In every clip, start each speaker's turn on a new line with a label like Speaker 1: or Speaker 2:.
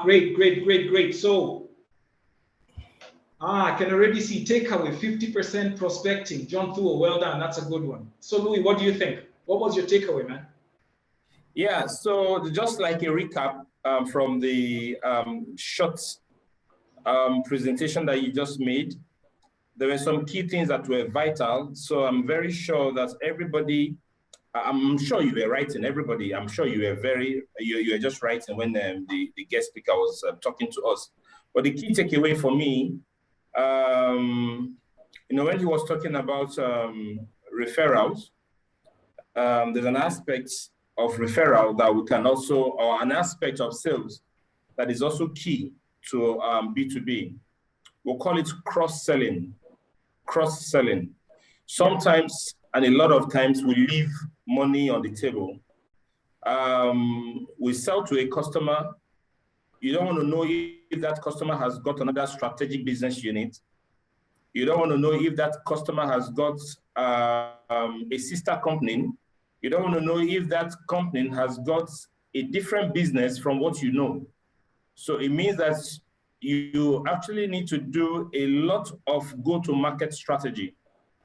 Speaker 1: Great. So, I can already see takeaway 50% prospecting. John Thuo, well done. That's a good one. So, Louis, what do you think? What was your takeaway, man?
Speaker 2: Yeah, so just like a recap from the short presentation that you just made, there were some key things that were vital. So I'm very sure that everybody, I'm sure you were writing, everybody, I'm sure you were you were just writing when the guest speaker was talking to us. But the key takeaway for me, when he was talking about referrals, there's an aspect of referral that we can also, or an aspect of sales that is also key to B2B. We'll call it cross-selling. Cross-selling. Sometimes, and a lot of times, we leave money on the table. We sell to a customer. You don't want to know if that customer has got another strategic business unit. You don't want to know if that customer has got a sister company. You don't want to know if that company has got a different business from what you know. So it means that you actually need to do a lot of go-to-market strategy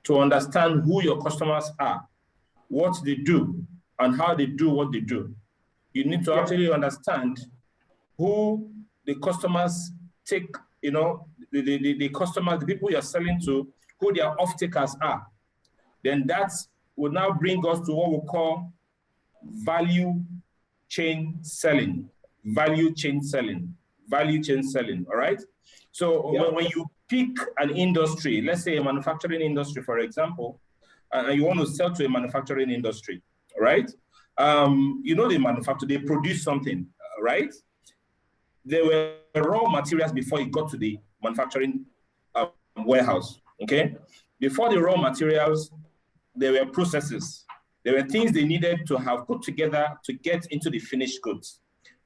Speaker 2: to understand who your customers are, what they do, and how they do what they do. You need to actually understand who the customers take, the customers, the people you're selling to, who their off-takers are. Then that will now bring us to what we call value chain selling. Value chain selling, all right? So when you pick an industry, let's say a manufacturing industry, for example, and you want to sell to a manufacturing industry, right? They manufacture, they produce something, right? There were raw materials before it got to the manufacturing warehouse, okay? Before the raw materials, there were processes. There were things they needed to have put together to get into the finished goods.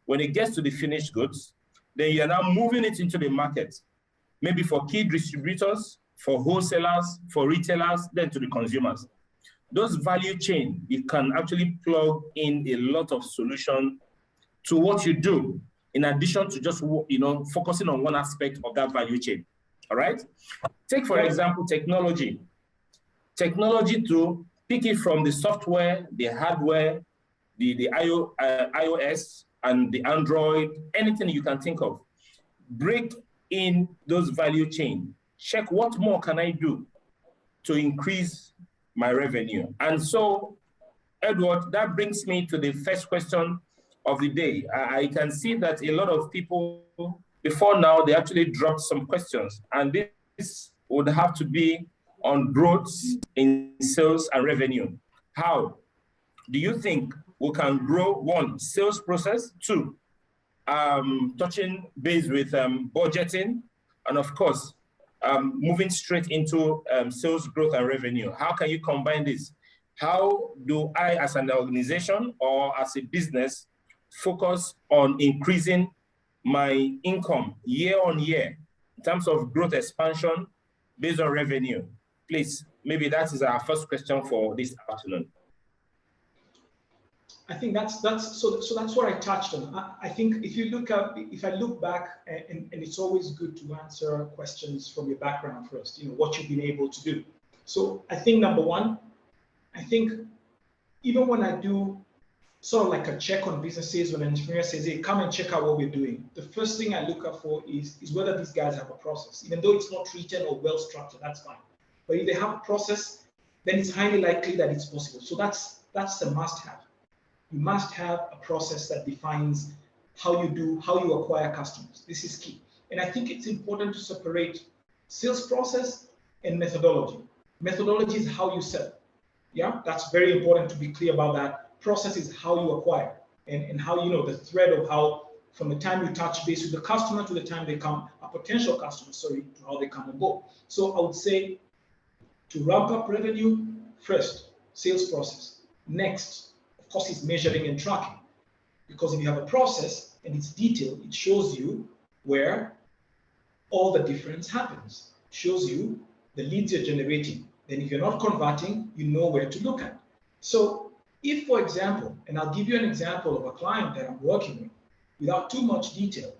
Speaker 2: When it gets to the finished goods, then you're now moving it into the market, maybe for key distributors, for wholesalers, for retailers, then to the consumers. Those value chain, you can actually plug in a lot of solution to what you do, in addition to just focusing on one aspect of that value chain. All right? Take, for example, technology. Technology to pick it from the software, the hardware, the iOS, and the Android, anything you can think of. Break in those value chain. Check what more can I do to increase my revenue. And so, Edward, that brings me to the first question of the day. I can see that a lot of people, before now, they actually dropped some questions. And this would have to be on growth in sales and revenue. How do you think we can grow, one, sales process, two, touching base with budgeting, and of course, moving straight into sales growth and revenue? How can you combine this? How do I, as an organization or as a business, focus on increasing my income year on year in terms of growth expansion based on revenue? Please, maybe that is our first question for this afternoon.
Speaker 1: I think that's what I touched on. I think if I look back, and it's always good to answer questions from your background first, what you've been able to do. So I think number one, I think even when I do sort of like a check on businesses, when an entrepreneur says, hey, come and check out what we're doing, the first thing I look out for is whether these guys have a process. Even though it's not written or well structured, that's fine. But if they have a process, then it's highly likely that it's possible. So that's a must-have. You must have a process that defines how you acquire customers. This is key. And I think it's important to separate sales process and methodology. Methodology is how you sell. Yeah, that's very important to be clear about that. Process is how you acquire and how, the thread of how, from the time you touch base with the customer to the time they come, a potential customer, to how they come on board. So I would say to ramp up revenue, first, sales process. Next, of course, is measuring and tracking. Because if you have a process and it's detailed, it shows you where all the difference happens. It shows you the leads you're generating. Then if you're not converting, you know where to look at. So if, for example, and I'll give you an example of a client that I'm working with, without too much detail,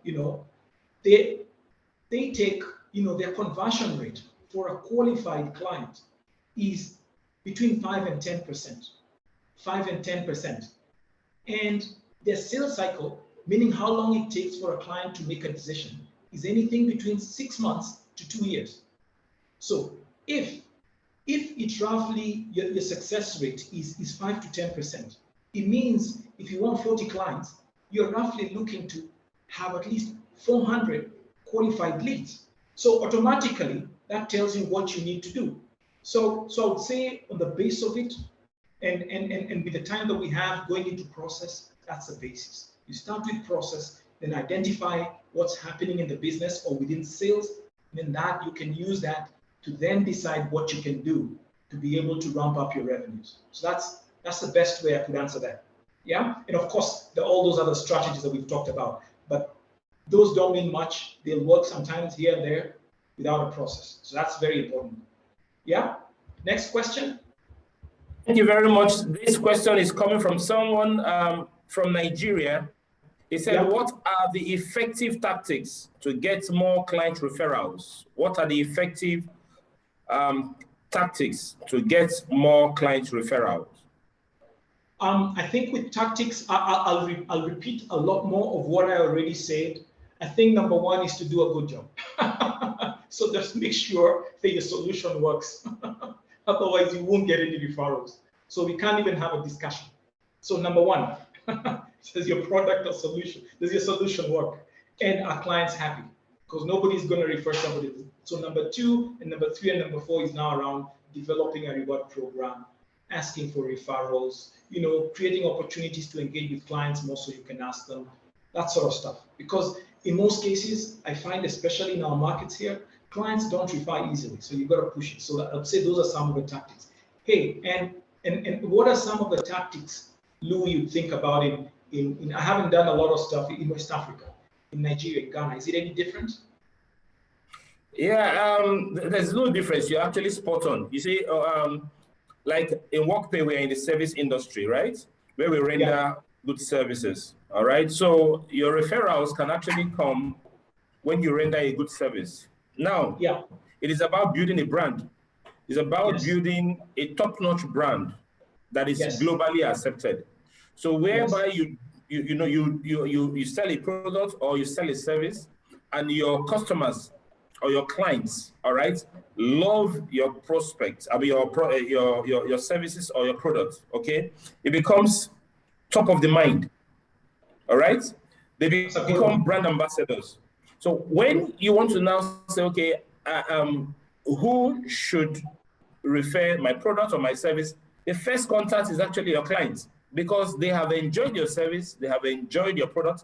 Speaker 1: they take, their conversion rate for a qualified client is between 5 and 10%. 5 and 10%. And their sales cycle, meaning how long it takes for a client to make a decision, is anything between 6 months to 2 years. So if it's roughly your success rate is 5 to 10%, it means if you want 40 clients, you're roughly looking to have at least 400 qualified leads. So automatically, that tells you what you need to do. So I would say on the base of it, and with the time that we have going into process, that's the basis. You start with process, then identify what's happening in the business or within sales, and then that you can use that to then decide what you can do to be able to ramp up your revenues. So that's the best way I could answer that. Yeah, and of course, there are all those other strategies that we've talked about, but those don't mean much. They'll work sometimes here and there without a process. So that's very important. Yeah, next question.
Speaker 2: Thank you very much. This question is coming from someone from Nigeria. He said, what are the effective tactics to get more client referrals? What are the effective tactics to get more client referrals?
Speaker 1: I think with tactics, I'll repeat a lot more of what I already said. I think number one is to do a good job. So just make sure that your solution works. Otherwise, you won't get any referrals. So we can't even have a discussion. So number one, does your product or solution, does your solution work? And are clients happy? Because nobody's going to refer somebody. So number two, and number three, and number four is now around developing a reward program, asking for referrals, creating opportunities to engage with clients more so you can ask them, that sort of stuff. Because in most cases, I find, especially in our markets here, clients don't refer easily. So you've got to push it. So I'd say those are some of the tactics. Hey, and what are some of the tactics, Lou, you think about in I haven't done a lot of stuff in West Africa, in Nigeria, Ghana. Is it any different?
Speaker 2: Yeah, there's no difference. You're actually spot on. You see, like in WorkPay, we're in the service industry, right? Where we render good services, all right? So your referrals can actually come when you render a good service. Now, it is about building a brand. It's about building a top-notch brand that is globally accepted. So whereby you sell a product or you sell a service, and your customers or your clients, all right, love your prospects, I mean your services or your products. Okay, it becomes top of the mind. All right, they become brand ambassadors. So when you want to now say, okay, who should refer my product or my service, the first contact is actually your clients, because they have enjoyed your service, they have enjoyed your product,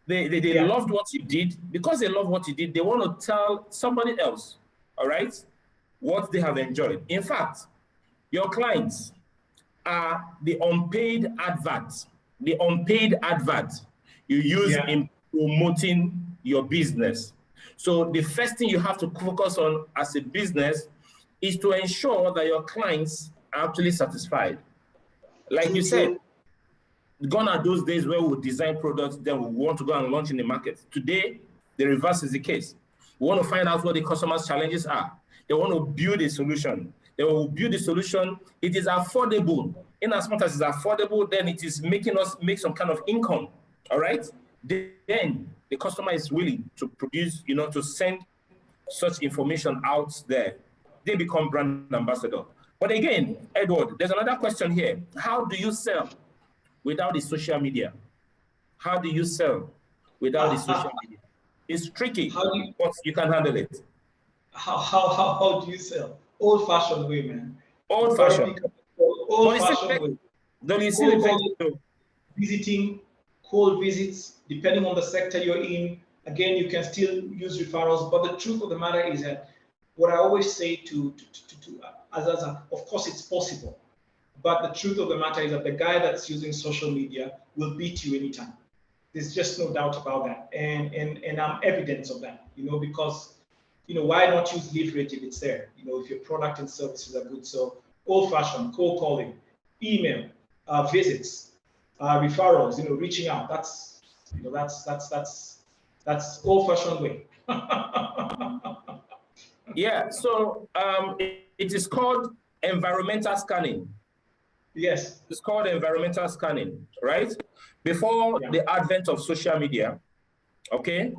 Speaker 2: they loved what you did. Because they love what you did, they want to tell somebody else, all right, what they have enjoyed. In fact, your clients are the unpaid adverts, you use in promoting your business. So the first thing you have to focus on as a business is to ensure that your clients are actually satisfied. Like you said, gone are those days where we design products, then we want to go and launch in the market. Today, the reverse is the case. We want to find out what the customer's challenges are. They want to build a solution. They will build a solution. It is affordable. In as much as it's affordable, then it is making us make some kind of income. All right? Then the customer is willing to produce, to send such information out there. They become brand ambassador. But again, Edward, there's another question here. How do you sell without the social media? How do you sell without the social media? It's tricky, but you can handle it.
Speaker 1: How do you sell? Old-fashioned way, man.
Speaker 2: Old-fashioned.
Speaker 1: Old-fashioned way.
Speaker 2: Don't you see the
Speaker 1: visiting, cold visits, depending on the sector you're in. Again, you can still use referrals, but the truth of the matter is that what I always say to of course it's possible, but the truth of the matter is that the guy that's using social media will beat you anytime. There's just no doubt about that, and I'm evidence of that. Because why not use lead rate if it's there? If your product and services are good. So old-fashioned, cold calling, email, visits, referrals. Reaching out. That's You know, that's old-fashioned way.
Speaker 2: Yeah, so it is called environmental scanning.
Speaker 1: Yes.
Speaker 2: It's called environmental scanning, right? Before the advent of social media, okay,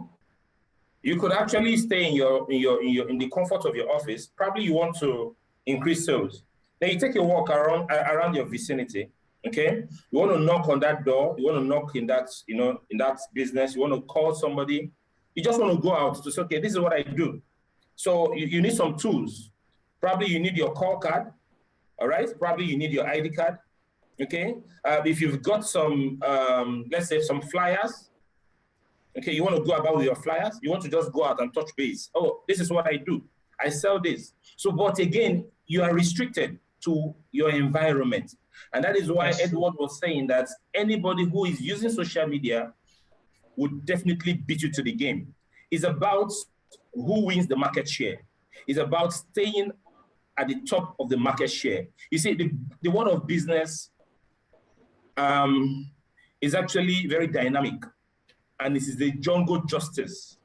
Speaker 2: you could actually stay in the comfort of your office. Probably you want to increase sales. Then you take a walk around your vicinity. Okay, you want to knock on that door. You want to knock in that in that business. You want to call somebody. You just want to go out to say, okay, this is what I do. So you need some tools. Probably you need your call card. All right. Probably you need your ID card. Okay. If you've got some, let's say some flyers. Okay, you want to go about with your flyers. You want to just go out and touch base. Oh, this is what I do. I sell this. So, but again, you are restricted to your environment. And that is why Edward was saying that anybody who is using social media would definitely beat you to the game. It's about who wins the market share. It's about staying at the top of the market share. You see, the world of business is actually very dynamic. And this is the jungle justice.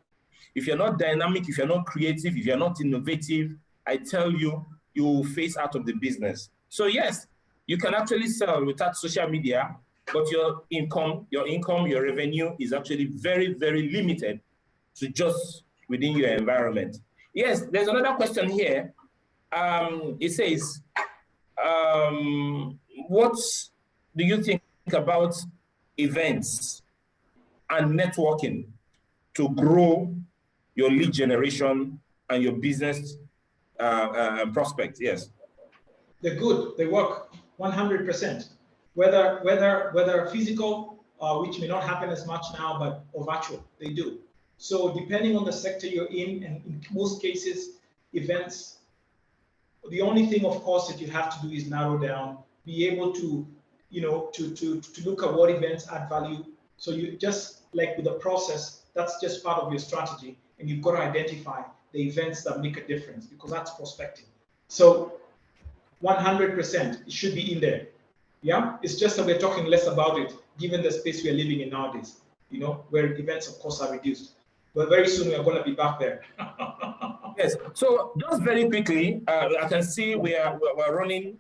Speaker 2: If you're not dynamic, if you're not creative, if you're not innovative, I tell you, you will face out of the business. So yes, you can actually sell without social media, but your income, your revenue is actually very, very limited to just within your environment. Yes, there's another question here. It says, what do you think about events and networking to grow your lead generation and your business prospects? Yes.
Speaker 1: They're good. They work 100%. Whether physical, which may not happen as much now, but or virtual, they do. So depending on the sector you're in, and in most cases, events. The only thing, of course, that you have to do is narrow down, be able to, to look at what events add value. So you just like with the process, that's just part of your strategy, and you've got to identify the events that make a difference because that's prospecting. So 100%, it should be in there. Yeah, it's just that we're talking less about it given the space we're living in nowadays. Where events, of course, are reduced. But very soon we are going to be back there.
Speaker 2: Yes. So just very quickly, I can see we're running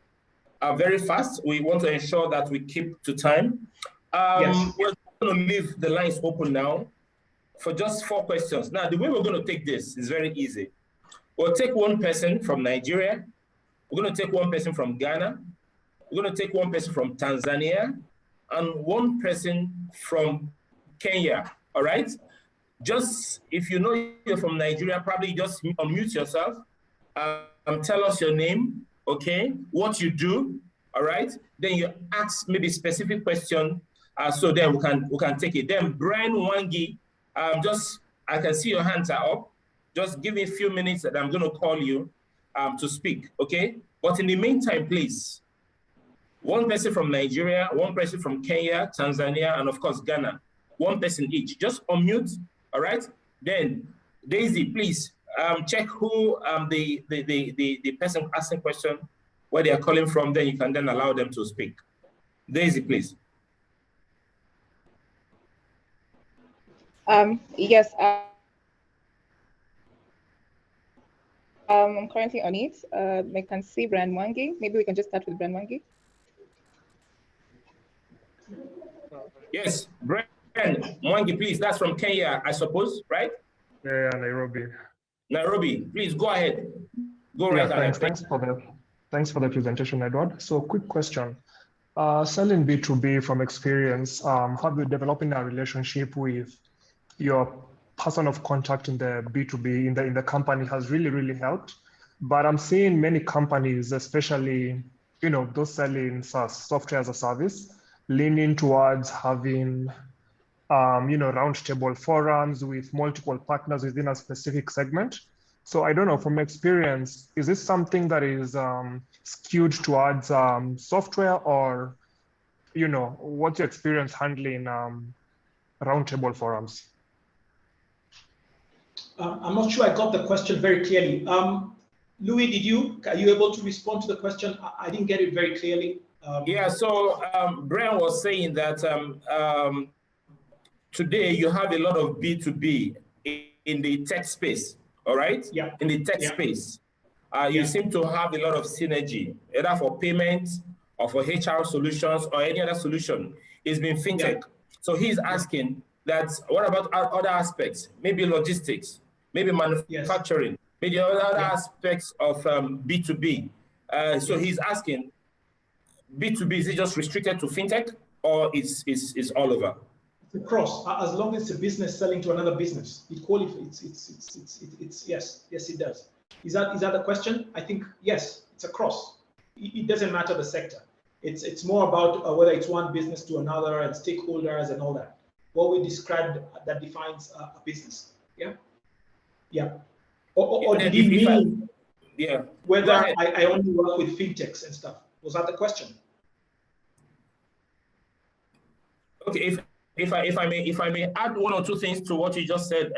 Speaker 2: very fast. We want to ensure that we keep to time.
Speaker 1: Yes.
Speaker 2: We're going to leave the lines open now for just 4 questions. Now, the way we're going to take this is very easy. We'll take one person from Nigeria. We're going to take one person from Ghana. We're going to take one person from Tanzania and one person from Kenya. All right? Just if you know you're from Nigeria, probably just unmute yourself. Tell us your name, okay? What you do, all right? Then you ask maybe specific question, so then we can take it. Then Brian Wangi, I can see your hands are up. Just give me a few minutes and I'm going to call you to speak, okay? But in the meantime, please, one person from Nigeria, one person from Kenya, Tanzania, and of course Ghana. One person each. Just unmute. All right. Then Daisy, please check who the person asking question, where they are calling from. Then you can then allow them to speak. Daisy, please.
Speaker 3: Yes. I'm currently on it. I can see Brian Wangi. Maybe we can just start with Brian Wangi.
Speaker 2: Yes, Brian Mwangi, please. That's from Kenya, I suppose, right?
Speaker 4: Yeah, Nairobi.
Speaker 2: Nairobi, please go ahead. Go right ahead.
Speaker 4: Thanks for the presentation, Edward. So, quick question: selling B2B from experience, have you developing a relationship with your person of contact in the B2B in the company has really helped. But I'm seeing many companies, especially those selling SaaS, software as a service, leaning towards having roundtable forums with multiple partners within a specific segment. So I don't know, from experience, is this something that is skewed towards software, or what's your experience handling roundtable forums?
Speaker 1: I'm not sure I got the question very clearly. Louis, are you able to respond to the question? I didn't get it very clearly.
Speaker 2: Yeah, so Brian was saying that today you have a lot of B2B in the tech space, all right?
Speaker 1: Yeah.
Speaker 2: In the tech space. You seem to have a lot of synergy, either for payments or for HR solutions or any other solution. It's been fintech. So he's asking that, what about other aspects? Maybe logistics, maybe manufacturing, maybe other aspects of B2B. So he's asking, B2B, is it just restricted to fintech or is all over?
Speaker 1: It's across, as long as it's a business selling to another business, it qualifies. It's yes, it does. Is that the question? I think yes, it's across. It doesn't matter the sector. It's more about whether it's one business to another and stakeholders and all that. What we described that defines a business. Yeah. Or did he mean whether I only work with fintechs and stuff? Was that the question?
Speaker 2: Okay, if I may add one or two things to what you just said,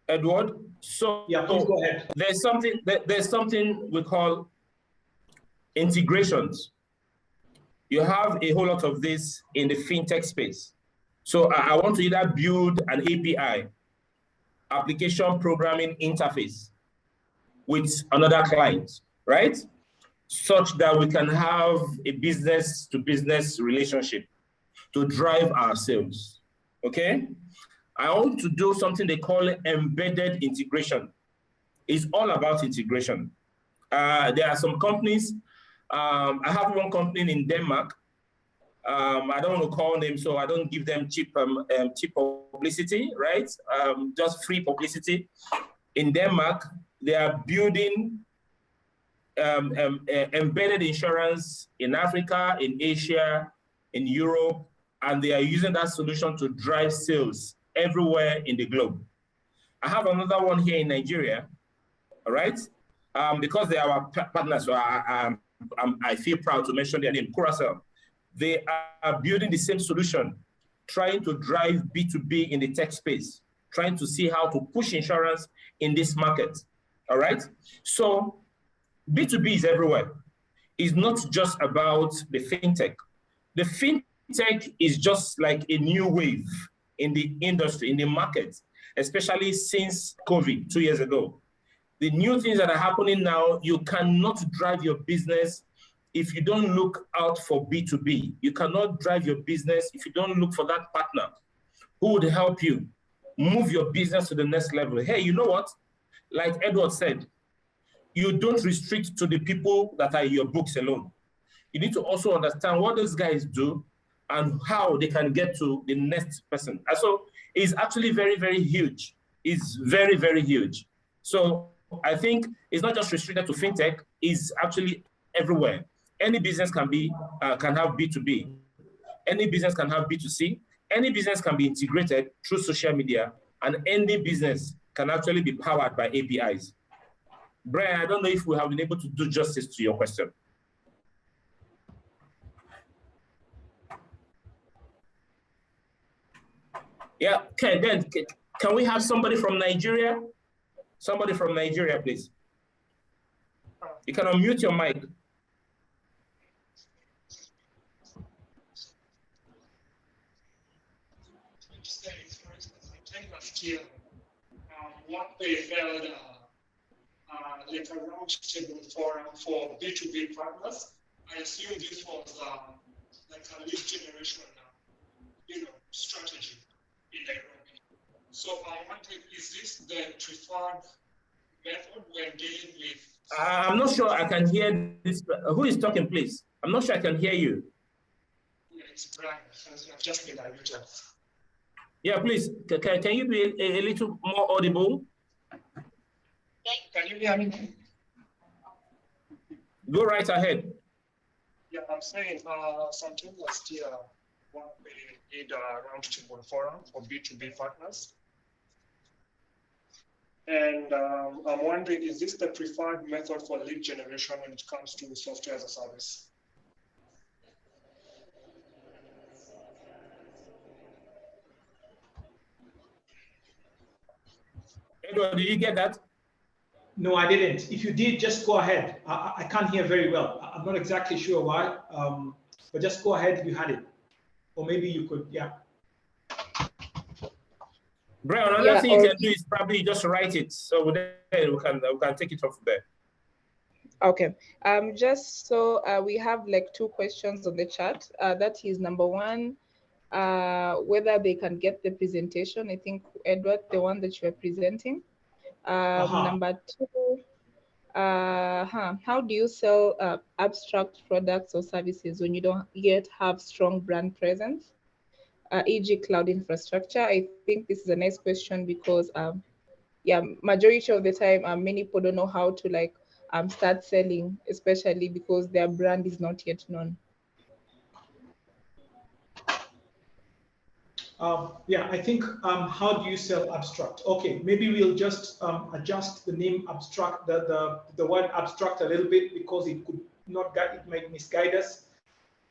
Speaker 2: Edward. So
Speaker 1: please go ahead.
Speaker 2: There's something we call integrations. You have a whole lot of this in the fintech space. So I want to either build an API, application programming interface, with another client, right? Such that we can have a business-to-business relationship to drive our sales, okay? I want to do something they call embedded integration. It's all about integration. There are some companies, I have one company in Denmark. I don't want to call names, so I don't give them cheap publicity, right? Just free publicity. In Denmark, they are building embedded insurance in Africa, in Asia, in Europe, and they are using that solution to drive sales everywhere in the globe. I have another one here in Nigeria, all right? Because they are our partners, so I feel proud to mention their name, Curacao. They are building the same solution, trying to drive B2B in the tech space, trying to see how to push insurance in this market, all right? So B2B is everywhere. It's not just about the fintech. The fintech is just like a new wave in the industry, in the market, especially since COVID 2 years ago. The new things that are happening now, you cannot drive your business if you don't look out for B2B. You cannot drive your business if you don't look for that partner who would help you move your business to the next level. Hey, you know what? Like Edward said, you don't restrict to the people that are in your books alone. You need to also understand what those guys do and how they can get to the next person. And so it's actually very, very huge. It's very, very huge. So I think it's not just restricted to fintech, it's actually everywhere. Any business can have B2B. Any business can have B2C. Any business can be integrated through social media, and any business can actually be powered by APIs. Brian, I don't know if we have been able to do justice to your question. Yeah, okay, then can we have somebody from Nigeria? Somebody from Nigeria, please. You can unmute your mic.
Speaker 5: Last year, what they held like a roundtable forum for B2B partners. I assume this was like a lead generation, strategy in Nairobi. So I wondered, is this the preferred method when dealing with?
Speaker 2: I'm not sure I can hear this. Who is talking, please? I'm not sure I can hear you.
Speaker 5: Yeah, it's Brian. I've just been unmuted.
Speaker 2: Yeah, please. Can you be a little more audible?
Speaker 5: Can you hear me?
Speaker 2: Go right ahead.
Speaker 5: Yeah, I'm saying sometime last year, we did a roundtable forum for B2B partners. And I'm wondering, is this the preferred method for lead generation when it comes to software as a service?
Speaker 2: Edward, did you get that?
Speaker 1: No, I didn't. If you did, just go ahead. I can't hear very well. I'm not exactly sure why, but just go ahead if you had it. Or maybe you could, yeah.
Speaker 2: Brian, another thing you can do is probably just write it. So then we can take it off there.
Speaker 3: Okay. Just so we have like 2 questions on the chat. That is number 1, whether they can get the presentation. I think, Edward, the one that you are presenting. Number 2, how do you sell abstract products or services when you don't yet have strong brand presence, e.g. cloud infrastructure? I think this is a nice question because yeah, majority of the time, many people don't know how to like start selling, especially because their brand is not yet known.
Speaker 1: Yeah, I think how do you sell abstract? Okay, maybe we'll just adjust the name abstract, the word abstract a little bit because it could not guide, it might misguide us.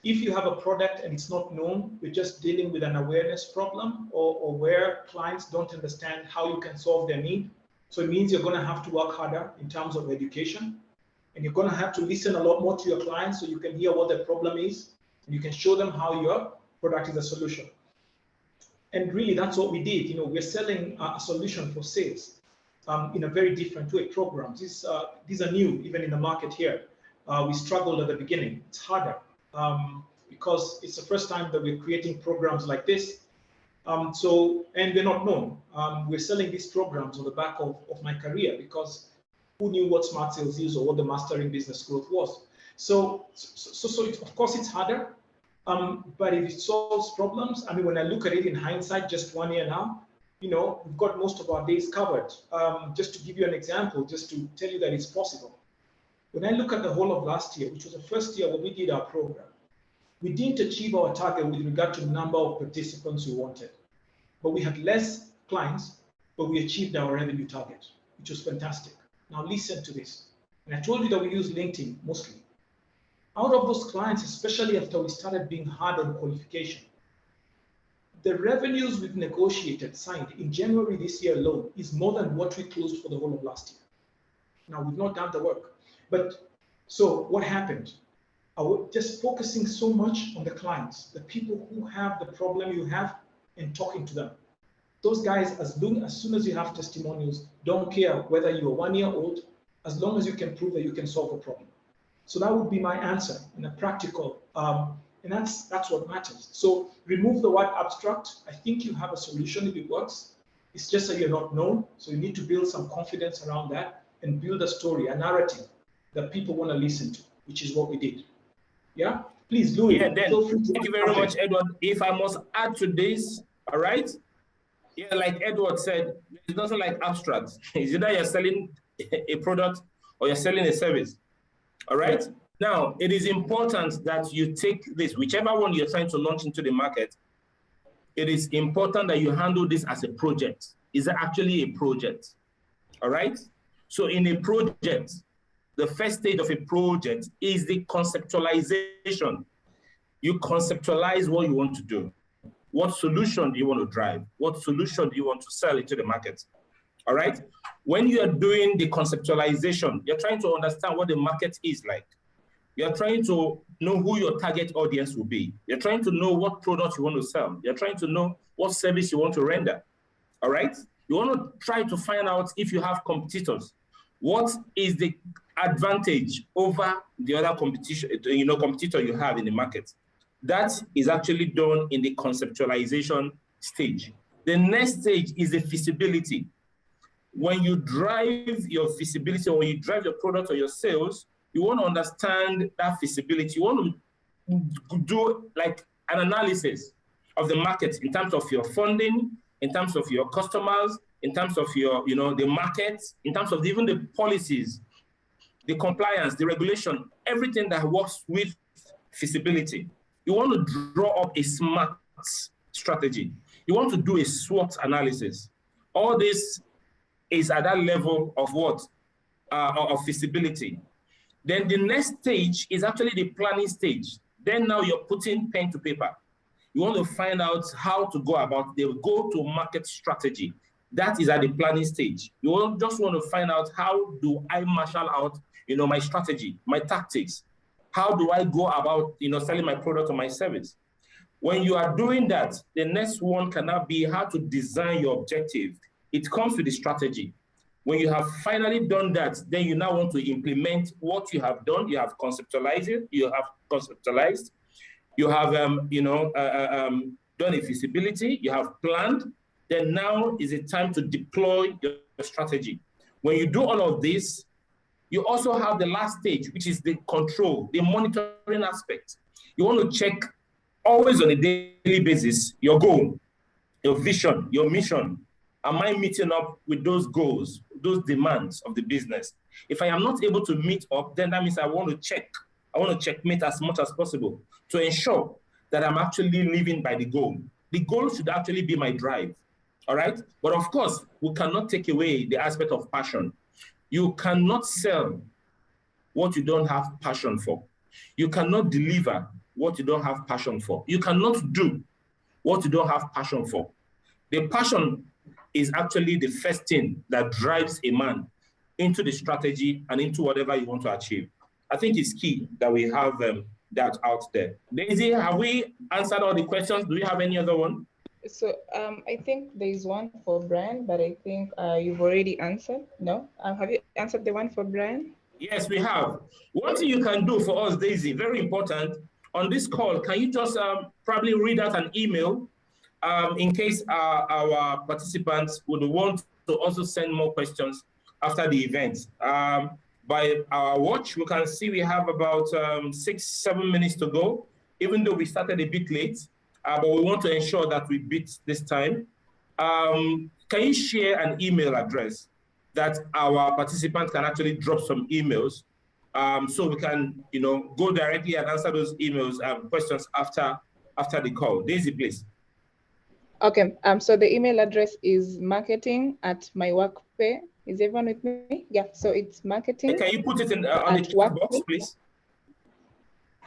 Speaker 1: If you have a product and it's not known, we're just dealing with an awareness problem or where clients don't understand how you can solve their need. So it means you're going to have to work harder in terms of education, and you're going to have to listen a lot more to your clients so you can hear what their problem is and you can show them how your product is a solution. And really, that's what we did. You know, we're selling a solution for sales in a very different way. Programs. These are new, even in the market here. We struggled at the beginning. It's harder because it's the first time that we're creating programs like this. And we're not known. We're selling these programs on the back of my career because who knew what smart sales is or what the mastering business growth was? So of course, it's harder. But if it solves problems, I mean, when I look at it in hindsight, just 1 year now, you know, we've got most of our days covered. Just to give you an example, just to tell you that it's possible. When I look at the whole of last year, which was the first year when we did our program, we didn't achieve our target with regard to the number of participants we wanted. But we had less clients, but we achieved our revenue target, which was fantastic. Now listen to this. And I told you that we use LinkedIn mostly. Out of those clients, especially after we started being hard on qualification, the revenues we've negotiated, signed in January this year alone is more than what we closed for the whole of last year. Now, we've not done the work. But so what happened? Just focusing so much on the clients, the people who have the problem you have, and talking to them. Those guys, as soon as you have testimonials, don't care whether you're 1 year old, as long as you can prove that you can solve a problem. So that would be my answer in a practical, and that's what matters. So remove the word abstract. I think you have a solution if it works. It's just that you're not known. So you need to build some confidence around that and build a story, a narrative that people want to listen to, which is what we did. Yeah, please, Louis.
Speaker 2: Yeah, then thank you very much, Edward. If I must add to this, all right? Yeah, like Edward said, there's nothing like abstract. It's either you're selling a product or you're selling a service. All right. Now, it is important that you take this, whichever one you're trying to launch into the market, it is important that you handle this as a project. Is it actually a project? All right. So in a project, the first stage of a project is the conceptualization. You conceptualize what you want to do. What solution do you want to drive? What solution do you want to sell into the market? All right. When you are doing the conceptualization, you're trying to understand what the market is like. You're trying to know who your target audience will be. You're trying to know what product you want to sell. You're trying to know what service you want to render. All right. You want to try to find out if you have competitors. What is the advantage over the other competitor you have in the market? That is actually done in the conceptualization stage. The next stage is the feasibility. When you drive your feasibility or when you drive your product or your sales, you want to understand that feasibility. You want to do like an analysis of the market in terms of your funding, in terms of your customers, in terms of your, the market, in terms of even the policies, the compliance, the regulation, everything that works with feasibility. You want to draw up a smart strategy. You want to do a SWOT analysis. All this is at that level of what? Of feasibility. Then the next stage is actually the planning stage. Then now you're putting pen to paper. You want to find out how to go about the go-to-market strategy. That is at the planning stage. You just want to find out how do I marshal out, my strategy, my tactics. How do I go about, selling my product or my service? When you are doing that, the next one cannot be how to design your objective. It comes with the strategy. When you have finally done that, then you now want to implement what you have done. You have conceptualized it. You have conceptualized. You have, done a feasibility. You have planned. Then now is the time to deploy your strategy. When you do all of this, you also have the last stage, which is the control, the monitoring aspect. You want to check always on a daily basis your goal, your vision, your mission. Am I meeting up with those goals, those demands of the business? If I am not able to meet up, then that means I want to check. I want to checkmate as much as possible to ensure that I'm actually living by the goal. The goal should actually be my drive, all right? But of course, we cannot take away the aspect of passion. You cannot sell what you don't have passion for. You cannot deliver what you don't have passion for. You cannot do what you don't have passion for. The passion is actually the first thing that drives a man into the strategy and into whatever you want to achieve. I think it's key that we have that out there. Daisy, have we answered all the questions? Do we have any other one?
Speaker 3: So I think there is one for Brian, but I think you've already answered. No? Have you answered the one for Brian?
Speaker 2: Yes, we have. What you can do for us, Daisy, very important, on this call, can you just probably read out an email in case our participants would want to also send more questions after the event. By our watch, we can see we have about 6-7 minutes to go, even though we started a bit late, but we want to ensure that we beat this time. Can you share an email address that our participants can actually drop some emails so we can, go directly and answer those emails questions after the call? Daisy, please.
Speaker 3: Okay, so the email address is marketing@myworkpay. Is everyone with me? Yeah, so it's marketing.
Speaker 2: Can you put it in on the chat box, please?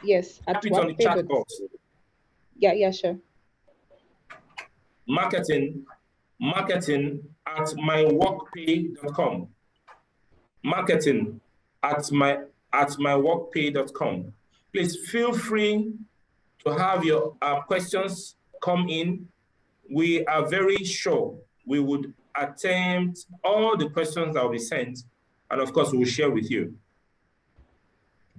Speaker 3: Yes, at
Speaker 2: Type it on the chat box.
Speaker 3: Yeah, sure.
Speaker 2: Marketing@myworkpay.com. Marketing@myworkpay.com. Please feel free to have your questions come in. We are very sure we would attempt all the questions that will be sent, and of course, we will share with you.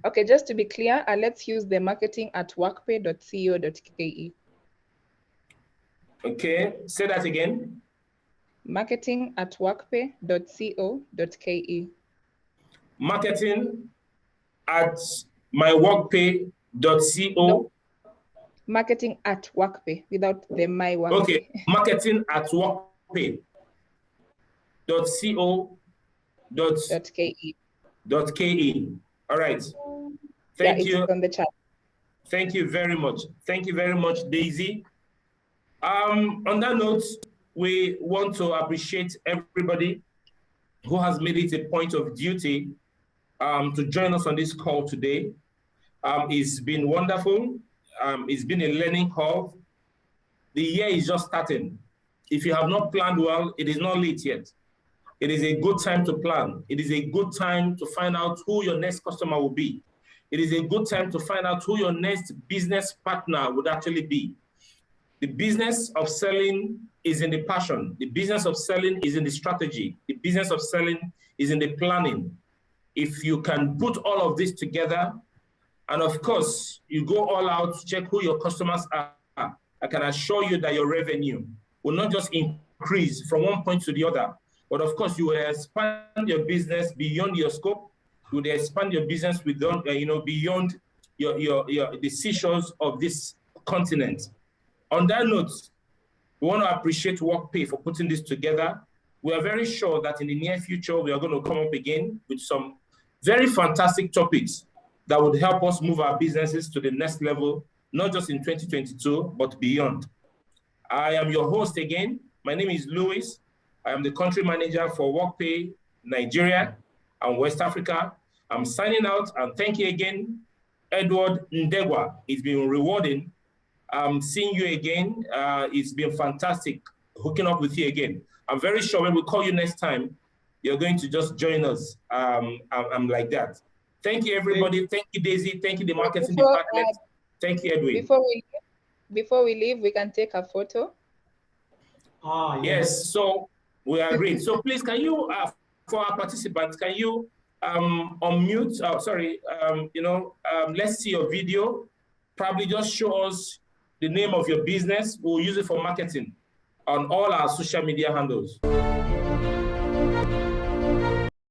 Speaker 3: Okay, just to be clear, let's use the marketing@workpay.co.ke.
Speaker 2: Okay, say that again.
Speaker 3: Marketing@workpay.co.ke.
Speaker 2: Marketing@myworkpay.co.
Speaker 3: No. Marketing@workpay without the my workpay.
Speaker 2: Okay, marketing@workpay.co.ke. All right. Thank you.
Speaker 3: It's on the chat.
Speaker 2: Thank you very much. Thank you very much, Daisy. On that note, we want to appreciate everybody who has made it a point of duty to join us on this call today. It's been wonderful. It's been a learning curve. The year is just starting. If you have not planned well, it is not late yet. It is a good time to plan. It is a good time to find out who your next customer will be. It is a good time to find out who your next business partner would actually be. The business of selling is in the passion. The business of selling is in the strategy. The business of selling is in the planning. If you can put all of this together, and of course, you go all out to check who your customers are, I can assure you that your revenue will not just increase from one point to the other, but of course, you will expand your business beyond your scope. You will expand your business beyond the seashores of this continent. On that note, we want to appreciate WorkPay for putting this together. We are very sure that in the near future, we are going to come up again with some very fantastic topics that would help us move our businesses to the next level, not just in 2022, but beyond. I am your host again. My name is Louis. I am the country manager for WorkPay Nigeria and West Africa. I'm signing out, and thank you again, Edward Ndegwa. It's been rewarding. Seeing you again. It's been fantastic hooking up with you again. I'm very sure when we call you next time, you're going to just join us. I'm like that. Thank you, everybody. Thank you, Daisy. Thank you, the marketing department. Thank you, Edwin.
Speaker 3: before we leave, we can take a photo.
Speaker 1: Ah,
Speaker 2: Yes, so we agree. So please, can you, for our participants, can you unmute, let's see your video. Probably just show us the name of your business. We'll use it for marketing on all our social media handles.